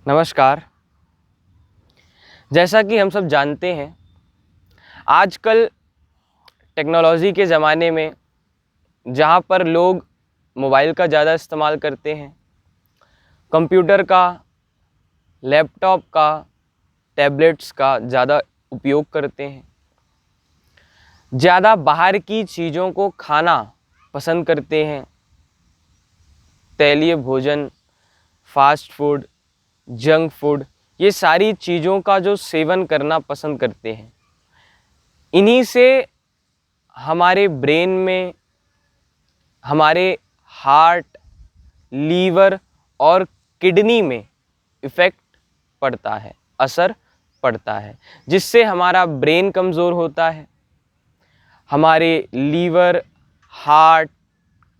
नमस्कार। जैसा कि हम सब जानते हैं, आजकल टेक्नोलॉजी के ज़माने में जहाँ पर लोग मोबाइल का ज़्यादा इस्तेमाल करते हैं, कंप्यूटर का, लैपटॉप का, टैबलेट्स का ज़्यादा उपयोग करते हैं, ज़्यादा बाहर की चीज़ों को खाना पसंद करते हैं, तैलीय भोजन, फास्ट फूड, जंक फूड, ये सारी चीज़ों का जो सेवन करना पसंद करते हैं, इन्हीं से हमारे ब्रेन में, हमारे हार्ट, लीवर और किडनी में इफ़ेक्ट पड़ता है, असर पड़ता है, जिससे हमारा ब्रेन कमज़ोर होता है, हमारे लीवर, हार्ट,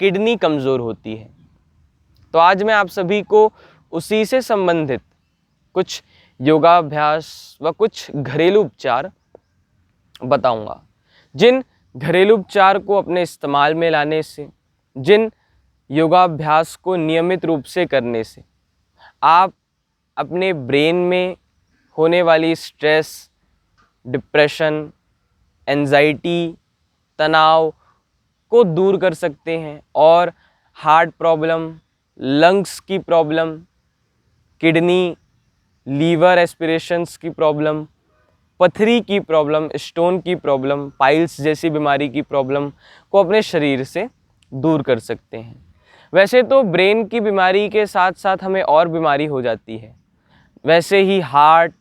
किडनी कमज़ोर होती है। तो आज मैं आप सभी को उसी से संबंधित कुछ योगाभ्यास व कुछ घरेलू उपचार बताऊंगा, जिन घरेलू उपचार को अपने इस्तेमाल में लाने से, जिन योगाभ्यास को नियमित रूप से करने से आप अपने ब्रेन में होने वाली स्ट्रेस, डिप्रेशन, एंजाइटी, तनाव को दूर कर सकते हैं और हार्ट प्रॉब्लम, लंग्स की प्रॉब्लम, किडनी, लीवर एस्पिरेशंस की प्रॉब्लम, पथरी की प्रॉब्लम, स्टोन की प्रॉब्लम, पाइल्स जैसी बीमारी की प्रॉब्लम को अपने शरीर से दूर कर सकते हैं। वैसे तो ब्रेन की बीमारी के साथ साथ हमें और बीमारी हो जाती है, वैसे ही हार्ट,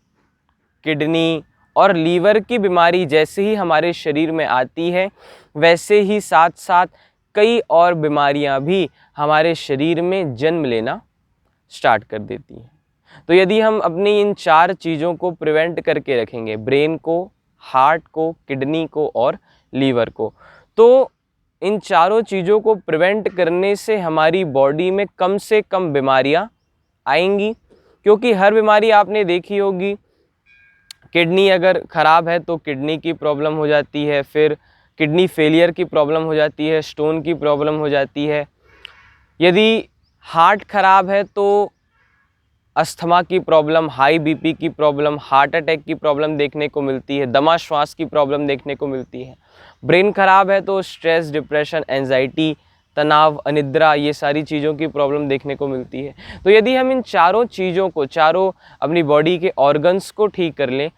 किडनी और लीवर की बीमारी जैसे ही हमारे शरीर में आती है, वैसे ही साथ साथ कई और बीमारियां भी हमारे शरीर में जन्म लेना स्टार्ट कर देती हैं। तो यदि हम अपनी इन 4 चीज़ों को प्रिवेंट करके रखेंगे, ब्रेन को, हार्ट को, किडनी को और लीवर को, तो इन चारों चीज़ों को प्रिवेंट करने से हमारी बॉडी में कम से कम बीमारियां आएंगी। क्योंकि हर बीमारी आपने देखी होगी, किडनी अगर ख़राब है तो किडनी की प्रॉब्लम हो जाती है, फिर किडनी फेलियर की प्रॉब्लम हो जाती है, स्टोन की प्रॉब्लम हो जाती है। यदि हार्ट ख़राब है तो अस्थमा की प्रॉब्लम, हाई बीपी की प्रॉब्लम, हार्ट अटैक की प्रॉब्लम देखने को मिलती है, दमा श्वास की प्रॉब्लम देखने को मिलती है। ब्रेन खराब है तो स्ट्रेस, डिप्रेशन, एंजाइटी, तनाव, अनिद्रा, ये सारी चीज़ों की प्रॉब्लम देखने को मिलती है। तो यदि हम इन चारों चीज़ों को, चारों अपनी बॉडी के ऑर्गन्स को ठीक कर लें,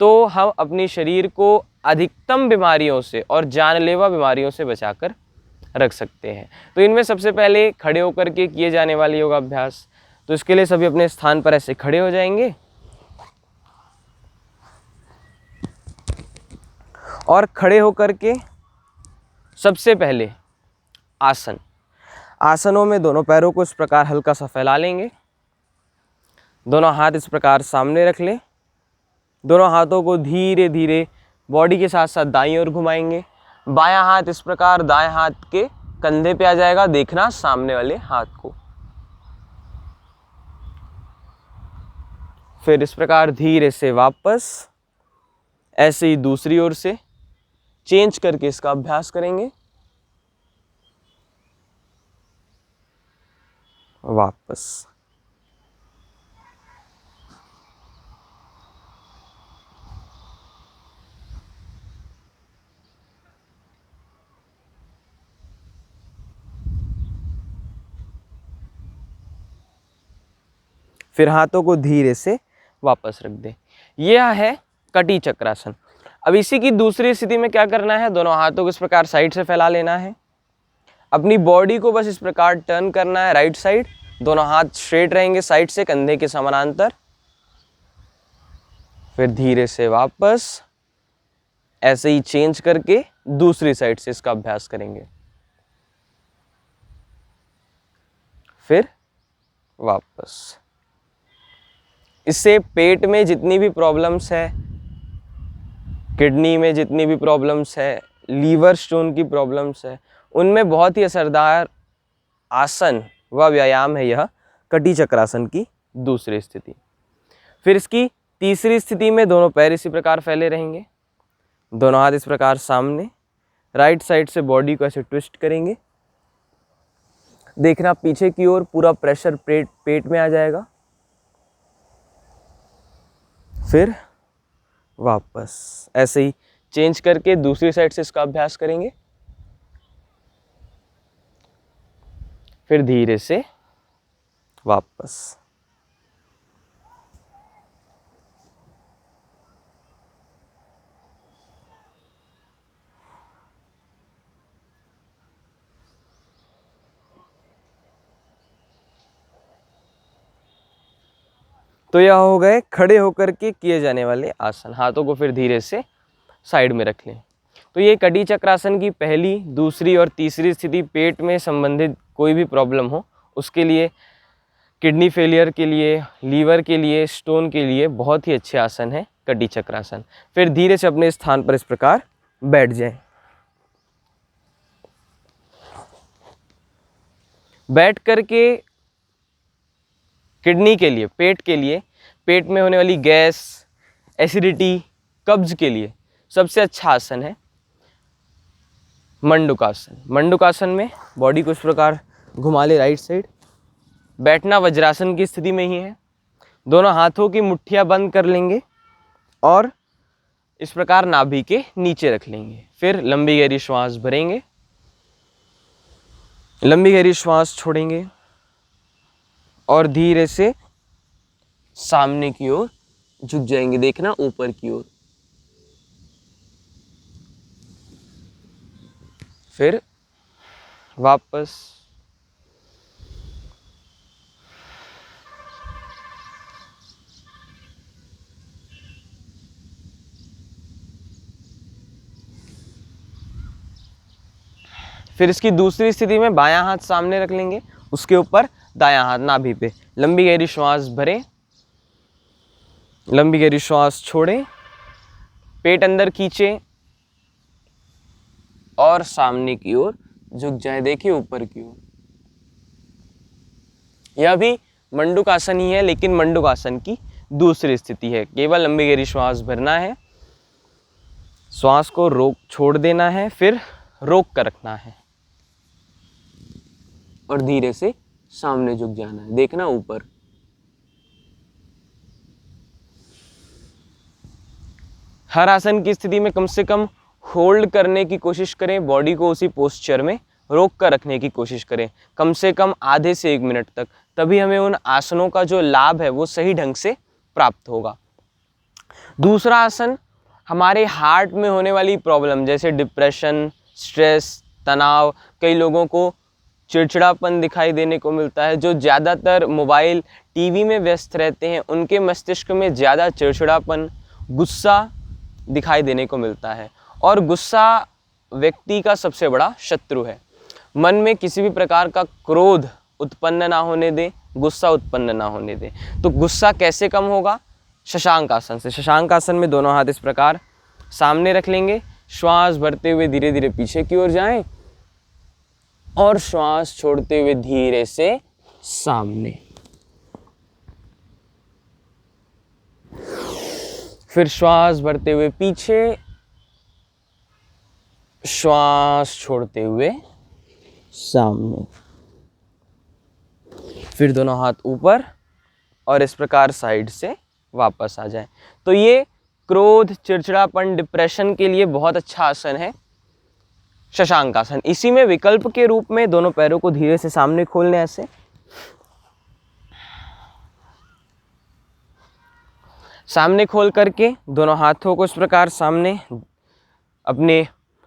तो हम अपने शरीर को अधिकतम बीमारियों से और जानलेवा बीमारियों से बचाकर रख सकते हैं। तो इनमें सबसे पहले खड़े होकर के किए जाने वाले योगाभ्यास, तो इसके लिए सभी अपने स्थान पर ऐसे खड़े हो जाएंगे और खड़े होकर के सबसे पहले आसनों में दोनों पैरों को इस प्रकार हल्का सा फैला लेंगे। दोनों हाथ इस प्रकार सामने रख लें। दोनों हाथों को धीरे धीरे बॉडी के साथ साथ दाईं ओर घुमाएंगे। बायां हाथ इस प्रकार दाएं हाथ के कंधे पे आ जाएगा, देखना सामने वाले हाथ को। फिर इस प्रकार धीरे से वापस, ऐसे ही दूसरी ओर से चेंज करके इसका अभ्यास करेंगे। वापस, फिर हाथों को धीरे से वापस रख दें। यह है कटी चक्रासन। अब इसी की दूसरी स्थिति में क्या करना है, दोनों हाथों को इस प्रकार साइड से फैला लेना है। अपनी बॉडी को बस इस प्रकार टर्न करना है राइट साइड। दोनों हाथ स्ट्रेट रहेंगे साइड से, कंधे के समानांतर। फिर धीरे से वापस, ऐसे ही चेंज करके दूसरी साइड से इसका अभ्यास करेंगे। फिर वापस। इससे पेट में जितनी भी प्रॉब्लम्स है, किडनी में जितनी भी प्रॉब्लम्स है, लीवर स्टोन की प्रॉब्लम्स है, उनमें बहुत ही असरदार आसन व व्यायाम है यह कटी चक्रासन की दूसरी स्थिति। फिर इसकी तीसरी स्थिति में दोनों पैर इसी प्रकार फैले रहेंगे। दोनों हाथ इस प्रकार सामने, राइट साइड से बॉडी को ऐसे ट्विस्ट करेंगे। देखना पीछे की ओर पूरा प्रेशर पेट में आ जाएगा। फिर वापस। ऐसे ही चेंज करके दूसरी साइड से इसका अभ्यास करेंगे। फिर धीरे से वापस। तो यह हो गए खड़े होकर के किए जाने वाले आसन। हाथों को फिर धीरे से साइड में रख लें। तो ये कटी चक्रासन की पहली, दूसरी और तीसरी स्थिति पेट में संबंधित कोई भी प्रॉब्लम हो उसके लिए, किडनी फेलियर के लिए, लीवर के लिए, स्टोन के लिए बहुत ही अच्छे आसन है कटी चक्रासन। फिर धीरे से अपने स्थान पर इस प्रकार बैठ जाएं। बैठ करके किडनी के लिए, पेट के लिए, पेट में होने वाली गैस, एसिडिटी, कब्ज के लिए सबसे अच्छा आसन है मंडूकासन। मंडूकासन में बॉडी को इस प्रकार घुमा ले राइट साइड। बैठना वज्रासन की स्थिति में ही है। दोनों हाथों की मुट्ठियां बंद कर लेंगे और इस प्रकार नाभि के नीचे रख लेंगे। फिर लंबी गहरी श्वास भरेंगे, लंबी गहरी श्वास छोड़ेंगे और धीरे से सामने की ओर झुक जाएंगे। देखना ऊपर की ओर। फिर वापस। फिर इसकी दूसरी स्थिति में बायां हाथ सामने रख लेंगे, उसके ऊपर दायां हाथ नाभि पे। लंबी गहरी श्वास भरें, लंबी गहरी श्वास छोड़ें, पेट अंदर खींचें और सामने की ओर झुक जाए। देखिए ऊपर की ओर। यह भी मंडूकासन ही है, लेकिन मंडूकासन की दूसरी स्थिति है। केवल लंबी गहरी श्वास भरना है, श्वास को रोक छोड़ देना है, फिर रोक कर रखना है और धीरे से सामने झुक जाना है। देखना ऊपर। हर आसन की स्थिति में कम से कम होल्ड करने की कोशिश करें, बॉडी को उसी पोस्चर में रोक कर रखने की कोशिश करें कम से कम आधे से 1 मिनट तक। तभी हमें उन आसनों का जो लाभ है वो सही ढंग से प्राप्त होगा। दूसरा आसन हमारे हार्ट में होने वाली प्रॉब्लम जैसे डिप्रेशन, स्ट्रेस, तनाव, कई लोगों को चिड़चिड़ापन दिखाई देने को मिलता है। जो ज़्यादातर मोबाइल, टीवी में व्यस्त रहते हैं उनके मस्तिष्क में ज़्यादा चिड़चिड़ापन, गुस्सा दिखाई देने को मिलता है। और गुस्सा व्यक्ति का सबसे बड़ा शत्रु है। मन में किसी भी प्रकार का क्रोध उत्पन्न ना होने दें, गुस्सा उत्पन्न ना होने दें। तो गुस्सा कैसे कम होगा? शशांक आसन से। शशांक आसन में दोनों हाथ इस प्रकार सामने रख लेंगे, श्वास भरते हुए धीरे धीरे पीछे की ओर जाएं और श्वास छोड़ते हुए धीरे से सामने। फिर श्वास भरते हुए पीछे, श्वास छोड़ते हुए सामने। फिर दोनों हाथ ऊपर और इस प्रकार साइड से वापस आ जाए। तो ये क्रोध, चिड़चिड़ापन, डिप्रेशन के लिए बहुत अच्छा आसन है शशांक आसन। इसी में विकल्प के रूप में दोनों पैरों को धीरे से सामने खोलने, ऐसे सामने खोल करके दोनों हाथों को इस प्रकार सामने अपने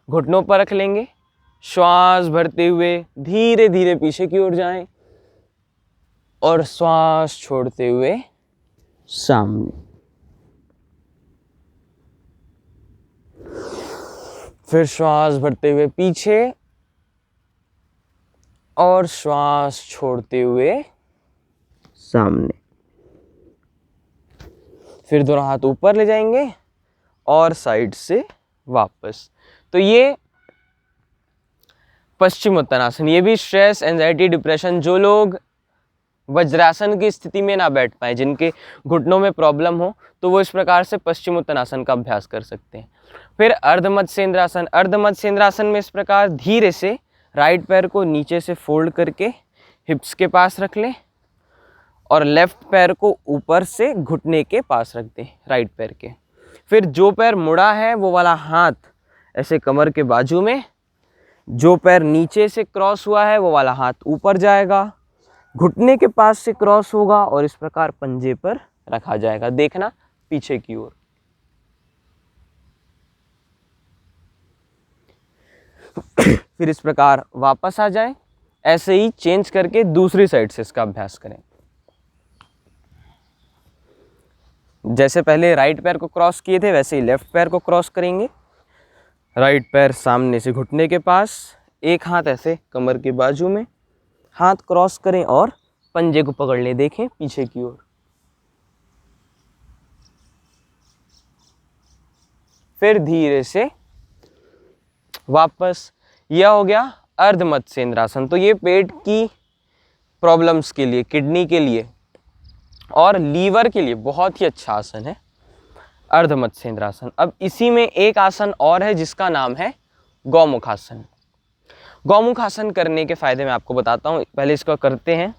घुटनों पर रख लेंगे। श्वास भरते हुए धीरे धीरे पीछे की ओर जाएं और श्वास छोड़ते हुए सामने। फिर श्वास भरते हुए पीछे और श्वास छोड़ते हुए सामने। फिर दोनों हाथ ऊपर ले जाएंगे और साइड से वापस। तो ये पश्चिमोत्तानासन। ये भी स्ट्रेस, एंजाइटी, डिप्रेशन, जो लोग वज्रासन की स्थिति में ना बैठ पाए, जिनके घुटनों में प्रॉब्लम हो, तो वो इस प्रकार से पश्चिमोत्तानासन का अभ्यास कर सकते हैं। फिर अर्धमत्स्येंद्रासन। अर्धमत्स्येंद्रासन में इस प्रकार धीरे से राइट पैर को नीचे से फोल्ड करके हिप्स के पास रख लें और लेफ्ट पैर को ऊपर से घुटने के पास रख दें, राइट पैर के। फिर जो पैर मुड़ा है वो वाला हाथ ऐसे कमर के बाजू में, जो पैर नीचे से क्रॉस हुआ है वो वाला हाथ ऊपर जाएगा, घुटने के पास से क्रॉस होगा और इस प्रकार पंजे पर रखा जाएगा। देखना पीछे की ओर। फिर इस प्रकार वापस आ जाएं। ऐसे ही चेंज करके दूसरी साइड से इसका अभ्यास करें। जैसे पहले राइट पैर को क्रॉस किए थे वैसे ही लेफ्ट पैर को क्रॉस करेंगे। राइट पैर सामने से घुटने के पास, एक हाथ ऐसे कमर के बाजू में, हाथ क्रॉस करें और पंजे को पकड़ लें। देखें पीछे की ओर। फिर धीरे से वापस। यह हो गया अर्ध मत्स्येंद्रासन। तो ये पेट की प्रॉब्लम्स के लिए, किडनी के लिए और लीवर के लिए बहुत ही अच्छा आसन है अर्ध मत्स्येंद्रासन। अब इसी में एक आसन और है जिसका नाम है गौमुखासन। गौमुखासन करने के फायदे मैं आपको बताता हूँ, पहले इसको करते हैं।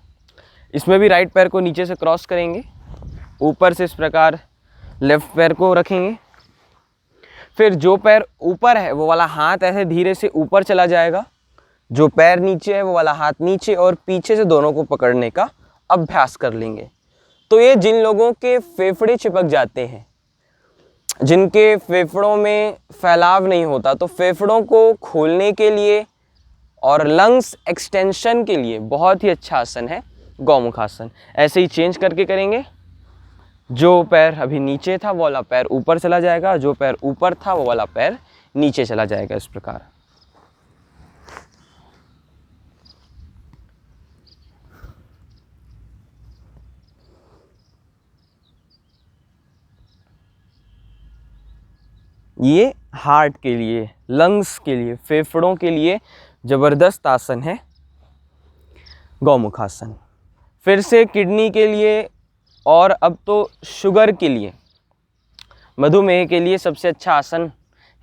इसमें भी राइट पैर को नीचे से क्रॉस करेंगे, ऊपर से इस प्रकार लेफ्ट पैर को रखेंगे। फिर जो पैर ऊपर है वो वाला हाथ ऐसे धीरे से ऊपर चला जाएगा, जो पैर नीचे है वो वाला हाथ नीचे, और पीछे से दोनों को पकड़ने का अभ्यास कर लेंगे। तो ये जिन लोगों के फेफड़े चिपक जाते हैं, जिनके फेफड़ों में फैलाव नहीं होता, तो फेफड़ों को खोलने के लिए और लंग्स एक्सटेंशन के लिए बहुत ही अच्छा आसन है गौमुखासन। ऐसे ही चेंज करके करेंगे। जो पैर अभी नीचे था वो वाला पैर ऊपर चला जाएगा, जो पैर ऊपर था वो वाला पैर नीचे चला जाएगा, इस प्रकार। ये हार्ट के लिए, लंग्स के लिए, फेफड़ों के लिए ज़बरदस्त आसन है गौमुखासन। फिर से किडनी के लिए और अब तो शुगर के लिए, मधुमेह के लिए सबसे अच्छा आसन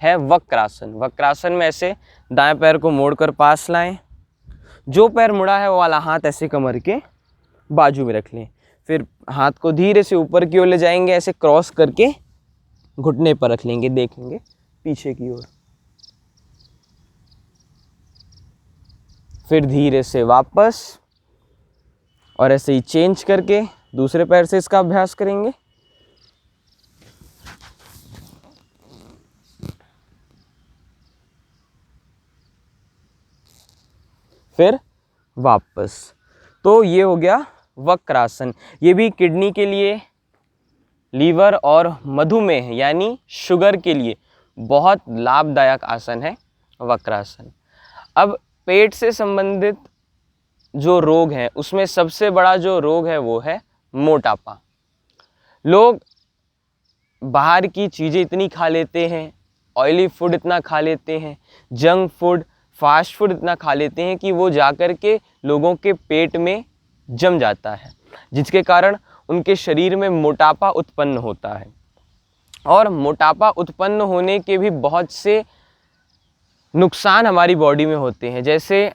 है वक्रासन। वक्रासन में ऐसे दाएं पैर को मोड़कर पास लाएं, जो पैर मुड़ा है वो वाला हाथ ऐसे कमर के बाजू में रख लें। फिर हाथ को धीरे से ऊपर की ओर ले जाएंगे, ऐसे क्रॉस करके घुटने पर रख लेंगे। देखेंगे पीछे की ओर। फिर धीरे से वापस और ऐसे ही चेंज करके दूसरे पैर से इसका अभ्यास करेंगे। फिर वापस। तो ये हो गया वक्रासन। ये भी किडनी के लिए, लीवर और मधुमेह यानी शुगर के लिए बहुत लाभदायक आसन है वक्रासन। अब पेट से संबंधित जो रोग हैं उसमें सबसे बड़ा जो रोग है वो है मोटापा। लोग बाहर की चीज़ें इतनी खा लेते हैं, ऑयली फूड इतना खा लेते हैं, जंक फूड, फास्ट फूड इतना खा लेते हैं कि वो जाकर के लोगों के पेट में जम जाता है, जिसके कारण उनके शरीर में मोटापा उत्पन्न होता है। और मोटापा उत्पन्न होने के भी बहुत से नुकसान हमारी बॉडी में होते हैं। जैसे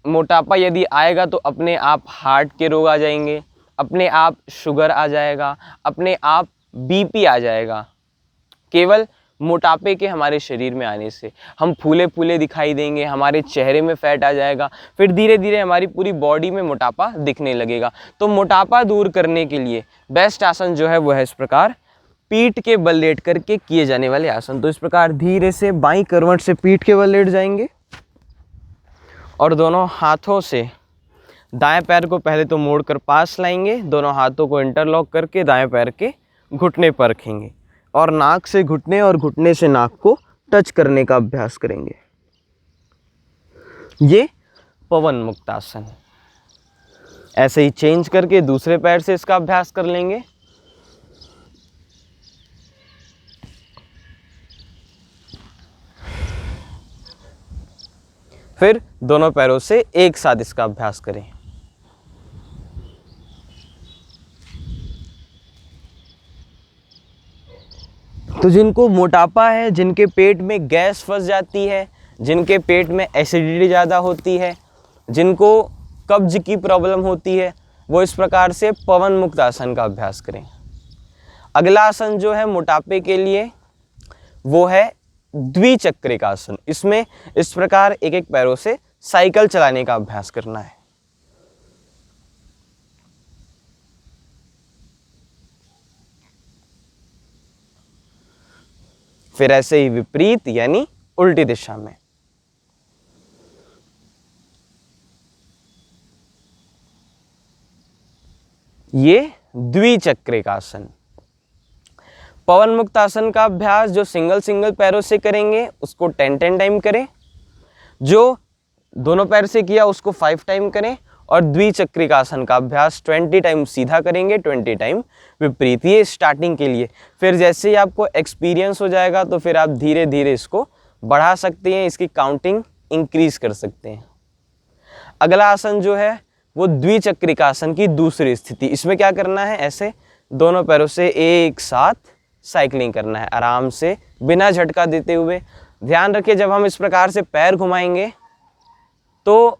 मोटापा यदि आएगा तो अपने आप हार्ट के रोग आ जाएंगे, अपने आप शुगर आ जाएगा, अपने आप बीपी आ जाएगा। केवल मोटापे के हमारे शरीर में आने से हम फूले फूले दिखाई देंगे, हमारे चेहरे में फैट आ जाएगा, फिर धीरे धीरे हमारी पूरी बॉडी में मोटापा दिखने लगेगा। तो मोटापा दूर करने के लिए बेस्ट आसन जो है वो है इस प्रकार पीठ के बल लेट करके किए जाने वाले आसन। तो इस प्रकार धीरे से बाईं करवट से पीठ के बल लेट जाएंगे और दोनों हाथों से दाएं पैर को पहले तो मोड़कर पास लाएंगे, दोनों हाथों को इंटरलॉक करके दाएं पैर के घुटने पर रखेंगे और नाक से घुटने और घुटने से नाक को टच करने का अभ्यास करेंगे। ये पवन मुक्त आसन है। ऐसे ही चेंज करके दूसरे पैर से इसका अभ्यास कर लेंगे। फिर दोनों पैरों से एक साथ इसका अभ्यास करें। तो जिनको मोटापा है, जिनके पेट में गैस फंस जाती है, जिनके पेट में एसिडिटी ज़्यादा होती है, जिनको कब्ज की प्रॉब्लम होती है, वो इस प्रकार से पवन मुक्त आसन का अभ्यास करें। अगला आसन जो है मोटापे के लिए वो है द्विचक्रिका आसन। इसमें इस प्रकार एक एक पैरों से साइकिल चलाने का अभ्यास करना है। फिर ऐसे ही विपरीत यानी उल्टी दिशा में। ये द्विचक्रिका आसन। पवन मुक्त आसन का अभ्यास जो सिंगल पैरों से करेंगे उसको 10 टाइम करें, जो दोनों पैर से किया उसको 5 टाइम करें, और द्विचक्रिका आसन का अभ्यास 20 टाइम सीधा करेंगे, 20 टाइम विपरीत। ये स्टार्टिंग के लिए। फिर जैसे ही आपको एक्सपीरियंस हो जाएगा तो फिर आप धीरे धीरे इसको बढ़ा सकते हैं, इसकी काउंटिंग इंक्रीज कर सकते हैं। अगला आसन जो है वो द्विचक्रिका आसन की दूसरी स्थिति। इसमें क्या करना है, ऐसे दोनों पैरों से एक साथ साइकिलिंग करना है, आराम से बिना झटका देते हुए। ध्यान रखिए जब हम इस प्रकार से पैर घुमाएंगे तो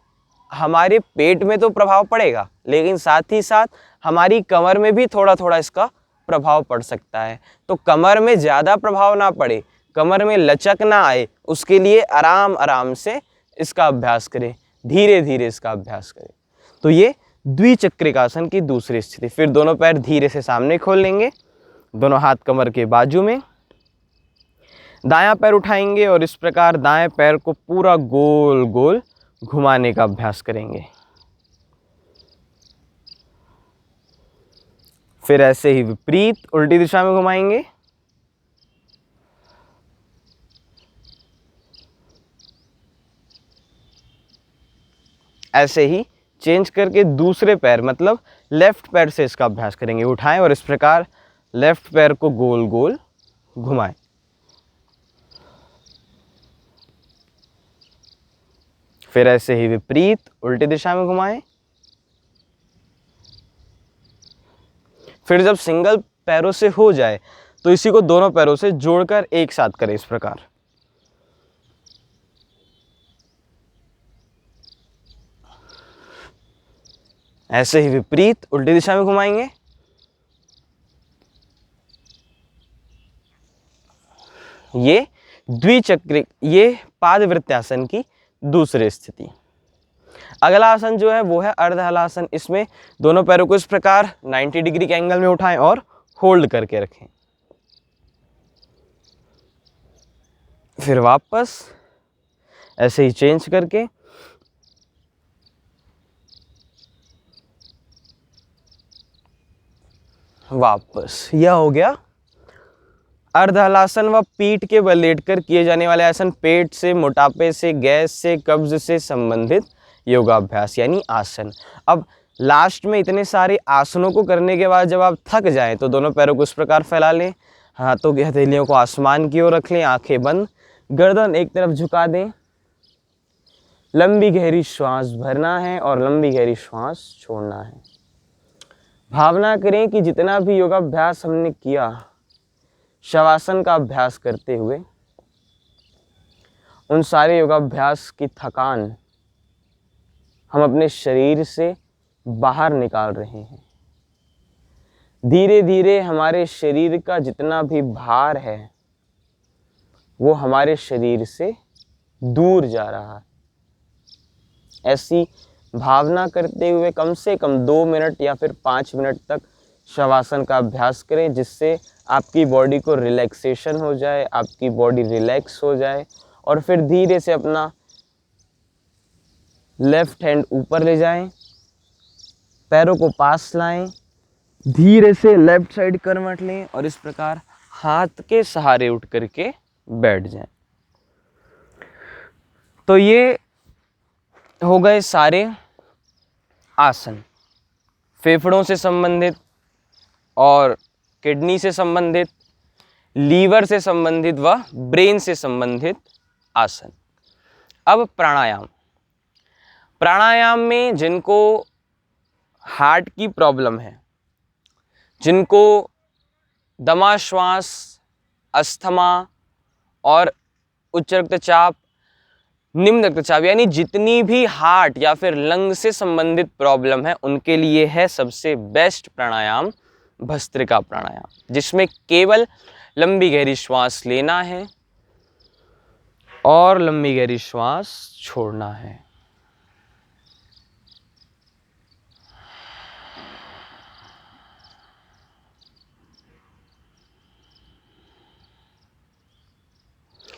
हमारे पेट में तो प्रभाव पड़ेगा, लेकिन साथ ही साथ हमारी कमर में भी थोड़ा थोड़ा इसका प्रभाव पड़ सकता है। तो कमर में ज़्यादा प्रभाव ना पड़े, कमर में लचक ना आए, उसके लिए आराम आराम से इसका अभ्यास करें, धीरे धीरे इसका अभ्यास करें। तो ये द्विचक्रिका आसन की दूसरी स्थिति। फिर दोनों पैर धीरे से सामने खोल लेंगे, दोनों हाथ कमर के बाजू में, दायां पैर उठाएंगे और इस प्रकार दाएं पैर को पूरा गोल गोल घुमाने का अभ्यास करेंगे। फिर ऐसे ही विपरीत उल्टी दिशा में घुमाएंगे। ऐसे ही चेंज करके दूसरे पैर मतलब लेफ्ट पैर से इसका अभ्यास करेंगे। उठाएं और इस प्रकार लेफ्ट पैर को गोल गोल घुमाएं। फिर ऐसे ही विपरीत उल्टी दिशा में घुमाएं। फिर जब सिंगल पैरों से हो जाए तो इसी को दोनों पैरों से जोड़कर एक साथ करें इस प्रकार। ऐसे ही विपरीत उल्टी दिशा में घुमाएंगे। ये द्विचक्रिक, ये पादवृत्यासन की दूसरी स्थिति। अगला आसन जो है वो है अर्ध हलासन। इसमें दोनों पैरों को इस प्रकार 90 डिग्री के एंगल में उठाएं और होल्ड करके रखें। फिर वापस ऐसे ही चेंज करके वापस। यह हो गया अर्ध हलासन व पीठ के बल लेटकर किए जाने वाले आसन। पेट से, मोटापे से, गैस से, कब्ज से संबंधित योगाभ्यास यानी आसन। अब लास्ट में इतने सारे आसनों को करने के बाद जब आप थक जाएं तो दोनों पैरों को इस प्रकार फैला लें, हाथों की हथेलियों को आसमान की ओर रख लें, आंखें बंद, गर्दन एक तरफ झुका दें, लंबी गहरी श्वास भरना है और लंबी गहरी श्वास छोड़ना है। भावना करें कि जितना भी योगाभ्यास हमने किया शवासन का अभ्यास करते हुए, उन सारे योगाभ्यास की थकान हम अपने शरीर से बाहर निकाल रहे हैं। धीरे धीरे हमारे शरीर का जितना भी भार है वो हमारे शरीर से दूर जा रहा है। ऐसी भावना करते हुए कम से कम 2 मिनट या फिर 5 मिनट तक शवासन का अभ्यास करें, जिससे आपकी बॉडी को रिलैक्सेशन हो जाए, आपकी बॉडी रिलैक्स हो जाए। और फिर धीरे से अपना लेफ्ट हैंड ऊपर ले जाएं, पैरों को पास लाएं, धीरे से लेफ्ट साइड करवट लें और इस प्रकार हाथ के सहारे उठ करके बैठ जाएं। तो ये हो गए सारे आसन फेफड़ों से संबंधित और किडनी से संबंधित, लीवर से संबंधित व ब्रेन से संबंधित आसन। अब प्राणायाम। प्राणायाम में जिनको हार्ट की प्रॉब्लम है, जिनको दमा श्वास, अस्थमा और उच्च रक्तचाप निम्न रक्तचाप यानी जितनी भी हार्ट या फिर लंग से संबंधित प्रॉब्लम है उनके लिए है सबसे बेस्ट प्राणायाम भस्त्रिका प्राणायाम, जिसमें केवल लंबी गहरी श्वास लेना है और लंबी गहरी श्वास छोड़ना है।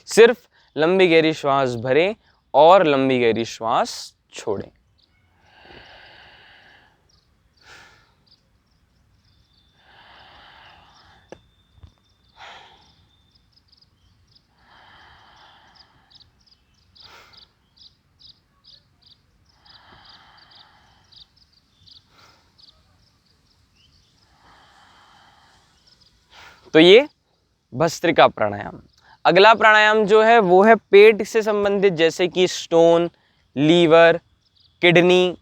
सिर्फ लंबी गहरी श्वास भरें और लंबी गहरी श्वास छोड़ें। तो ये भस्त्रिका प्राणायाम। अगला प्राणायाम जो है वो है पेट से संबंधित, जैसे कि स्टोन, लीवर, किडनी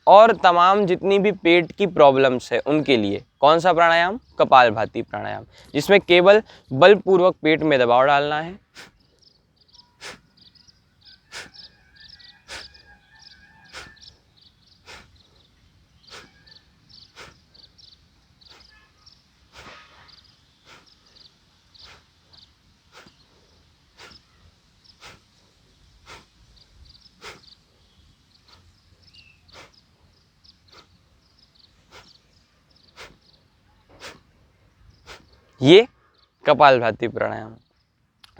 और तमाम जितनी भी पेट की प्रॉब्लम्स है उनके लिए कौन सा प्राणायाम? कपालभाति प्राणायाम, जिसमें केवल बलपूर्वक पेट में दबाव डालना है ये कपालभाति प्राणायाम।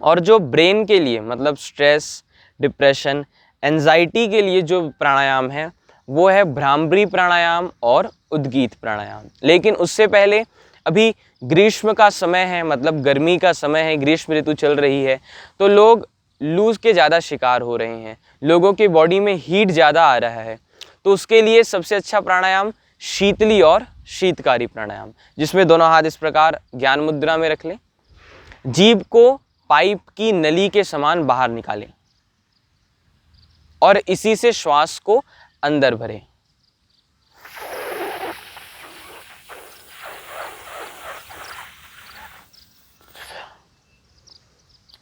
और जो ब्रेन के लिए मतलब स्ट्रेस, डिप्रेशन, एंजाइटी के लिए जो प्राणायाम है वो है भ्रामरी प्राणायाम और उद्गीत प्राणायाम। लेकिन उससे पहले अभी ग्रीष्म का समय है, मतलब गर्मी का समय है, ग्रीष्म ऋतु चल रही है, तो लोग लूज के ज़्यादा शिकार हो रहे हैं, लोगों की बॉडी में हीट ज़्यादा आ रहा है। तो उसके लिए सबसे अच्छा प्राणायाम शीतली और शीतकारी प्राणायाम, जिसमें दोनों हाथ इस प्रकार ज्ञान मुद्रा में रख लें, जीभ को पाइप की नली के समान बाहर निकालें और इसी से श्वास को अंदर भरें।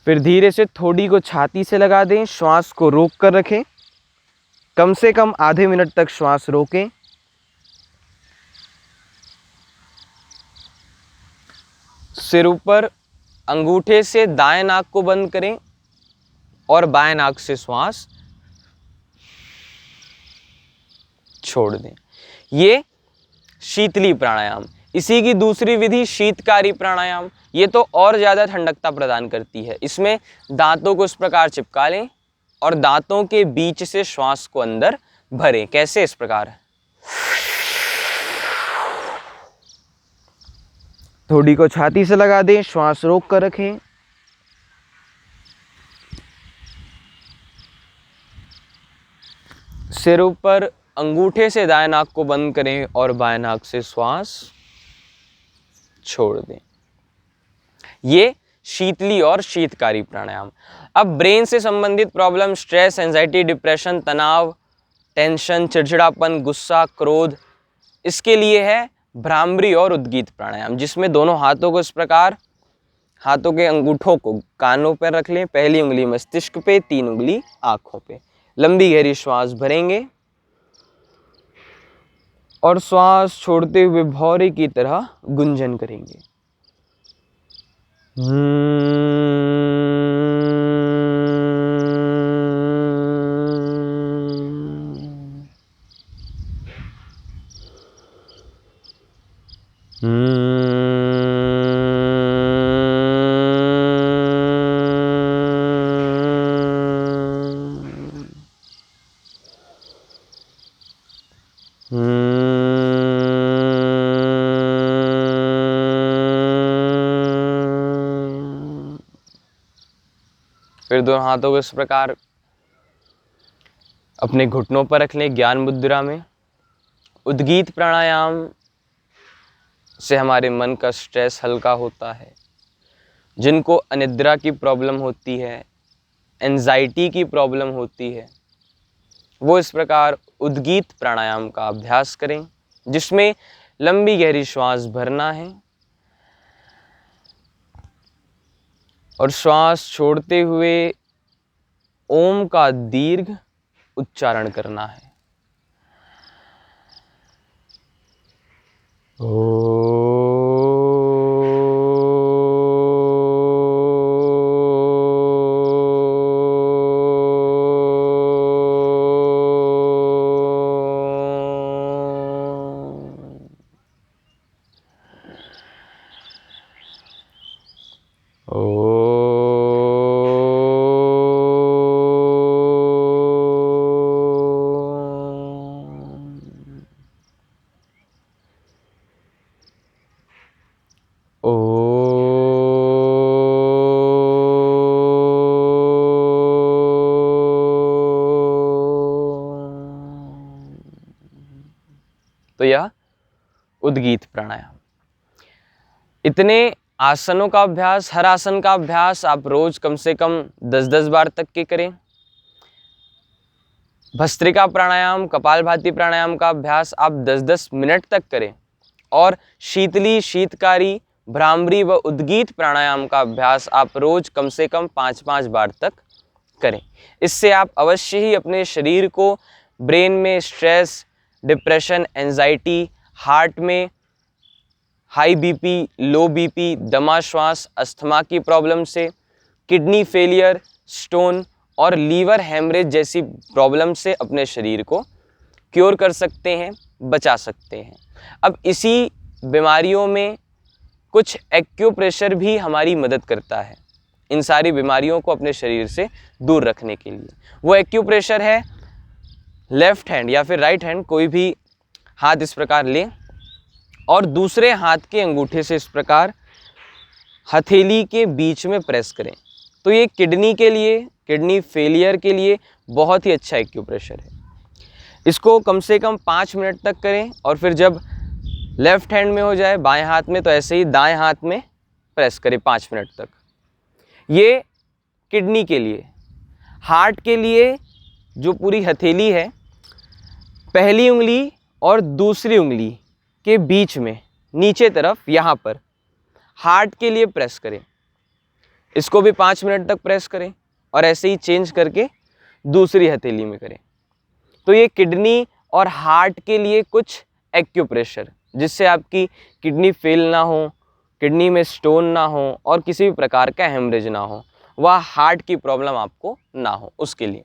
फिर धीरे से थोड़ी को छाती से लगा दें, श्वास को रोक कर रखें, कम से कम आधे मिनट तक श्वास रोकें। सिर ऊपर, अंगूठे से दाएं नाक को बंद करें और बाएं नाक से श्वास छोड़ दें। ये शीतली प्राणायाम। इसी की दूसरी विधि शीतकारी प्राणायाम, ये तो और ज़्यादा ठंडकता प्रदान करती है। इसमें दांतों को इस प्रकार चिपका लें और दांतों के बीच से श्वास को अंदर भरें। कैसे? इस प्रकार, थोड़ी को छाती से लगा दें, श्वास रोक कर रखें, सिर ऊपर, अंगूठे से दाएं नाक को बंद करें और बाएं नाक से श्वास छोड़ दें। ये शीतली और शीतकारी प्राणायाम। अब ब्रेन से संबंधित प्रॉब्लम, स्ट्रेस, एंजाइटी, डिप्रेशन, तनाव, टेंशन, चिड़चिड़ापन, गुस्सा, क्रोध, इसके लिए है भ्रामरी और उद्गीत प्राणायाम, जिसमें दोनों हाथों को इस प्रकार, हाथों के अंगूठों को कानों पर रख लें, पहली उंगली मस्तिष्क पे, 3 उंगली आंखों पे। लंबी गहरी श्वास भरेंगे और श्वास छोड़ते हुए भौरे की तरह गुंजन करेंगे। फिर दोनों हाथों को इस प्रकार अपने घुटनों पर रख लें ज्ञान मुद्रा में। उद्गीत प्राणायाम से हमारे मन का स्ट्रेस हल्का होता है। जिनको अनिद्रा की प्रॉब्लम होती है, एंजाइटी की प्रॉब्लम होती है, वो इस प्रकार उद्गीत प्राणायाम का अभ्यास करें, जिसमें लंबी गहरी श्वास भरना है और श्वास छोड़ते हुए ओम का दीर्घ उच्चारण करना है। तो यह उद्गीत प्राणायाम। इतने आसनों का अभ्यास, हर आसन का अभ्यास आप रोज कम से कम 10-10 बार तक के करें। भस्त्रिका प्राणायाम, कपालभाति प्राणायाम का अभ्यास आप 10-10 मिनट तक करें और शीतली, शीतकारी, भ्रामरी व उद्गीत प्राणायाम का अभ्यास आप रोज कम से कम 5-5 बार तक करें। इससे आप अवश्य ही अपने शरीर को ब्रेन में स्ट्रेस, डिप्रेशन, एंजाइटी, हार्ट में हाई बीपी, लो बीपी, दमा श्वास, अस्थमा की प्रॉब्लम से, किडनी फेलियर, स्टोन और लीवर हेमरेज जैसी प्रॉब्लम से अपने शरीर को क्योर कर सकते हैं, बचा सकते हैं। अब इसी बीमारियों में कुछ एक्यूप्रेशर भी हमारी मदद करता है इन सारी बीमारियों को अपने शरीर से दूर रखने के लिए। वो एक्यूप्रेशर है लेफ्ट हैंड या फिर राइट हैंड, कोई भी हाथ इस प्रकार लें और दूसरे हाथ के अंगूठे से इस प्रकार हथेली के बीच में प्रेस करें। तो ये किडनी के लिए, किडनी फेलियर के लिए बहुत ही अच्छा एक्यूप्रेशर है। इसको कम से कम 5 मिनट तक करें और फिर जब लेफ्ट हैंड में हो जाए, बाएं हाथ में, तो ऐसे ही दाएं हाथ में प्रेस करें 5 मिनट तक। ये किडनी के लिए। हार्ट के लिए जो पूरी हथेली है, पहली उंगली और दूसरी उंगली के बीच में नीचे तरफ यहाँ पर हार्ट के लिए प्रेस करें। इसको भी 5 मिनट तक प्रेस करें और ऐसे ही चेंज करके दूसरी हथेली में करें। तो ये किडनी और हार्ट के लिए कुछ एक्यूप्रेशर, जिससे आपकी किडनी फेल ना हो, किडनी में स्टोन ना हो और किसी भी प्रकार का हेमरेज ना हो, वह हार्ट की प्रॉब्लम आपको ना हो, उसके लिए।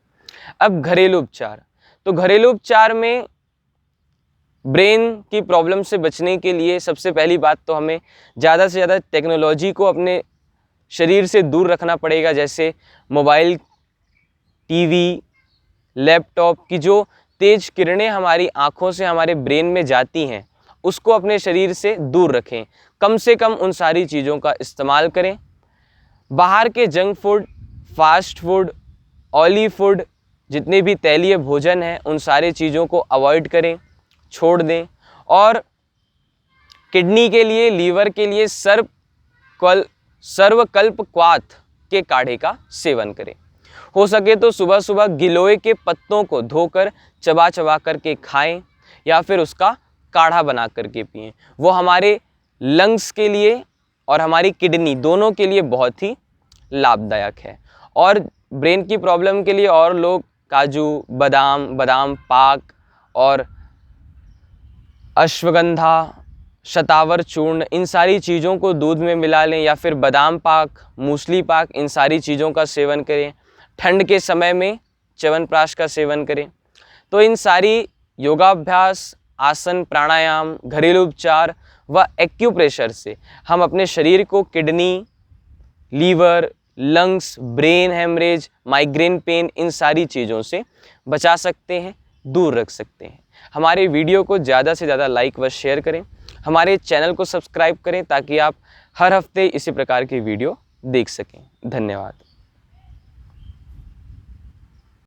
अब घरेलू उपचार। तो घरेलू उपचार में ब्रेन की प्रॉब्लम से बचने के लिए सबसे पहली बात तो हमें ज़्यादा से ज़्यादा टेक्नोलॉजी को अपने शरीर से दूर रखना पड़ेगा। जैसे मोबाइल, टीवी, लैपटॉप की जो तेज किरणें हमारी आँखों से हमारे ब्रेन में जाती हैं, उसको अपने शरीर से दूर रखें। कम से कम उन सारी चीज़ों का इस्तेमाल करें। बाहर के junk food, fast food, oily food, जितने भी तैलीय भोजन हैं, उन सारी चीज़ों को अवॉइड करें, छोड़ दें। और किडनी के लिए, लीवर के लिए सर्वकल्प क्वाथ के काढ़े का सेवन करें। हो सके तो सुबह सुबह गिलोय के पत्तों को धोकर चबा चबा करके खाएं या फिर उसका काढ़ा बना करके पिएं। वो हमारे लंग्स के लिए और हमारी किडनी दोनों के लिए बहुत ही लाभदायक है। और ब्रेन की प्रॉब्लम के लिए और लोग काजू, बादाम पाक और अश्वगंधा, शतावर चूर्ण, इन सारी चीज़ों को दूध में मिला लें या फिर बादाम पाक, मूसली पाक, इन सारी चीज़ों का सेवन करें। ठंड के समय में च्यवनप्राश का सेवन करें। तो इन सारी योगाभ्यास, आसन, प्राणायाम, घरेलू उपचार व एक्यूप्रेशर से हम अपने शरीर को kidney, liver, lungs, brain haemorrhage, migraine pain, इन सारी चीज़ों से बचा सकते हैं, दूर रख सकते हैं। हमारे वीडियो को ज़्यादा से ज़्यादा लाइक व शेयर करें। हमारे चैनल को सब्सक्राइब करें ताकि आप हर हफ्ते इसी प्रकार की वीडियो देख सकें। धन्यवाद।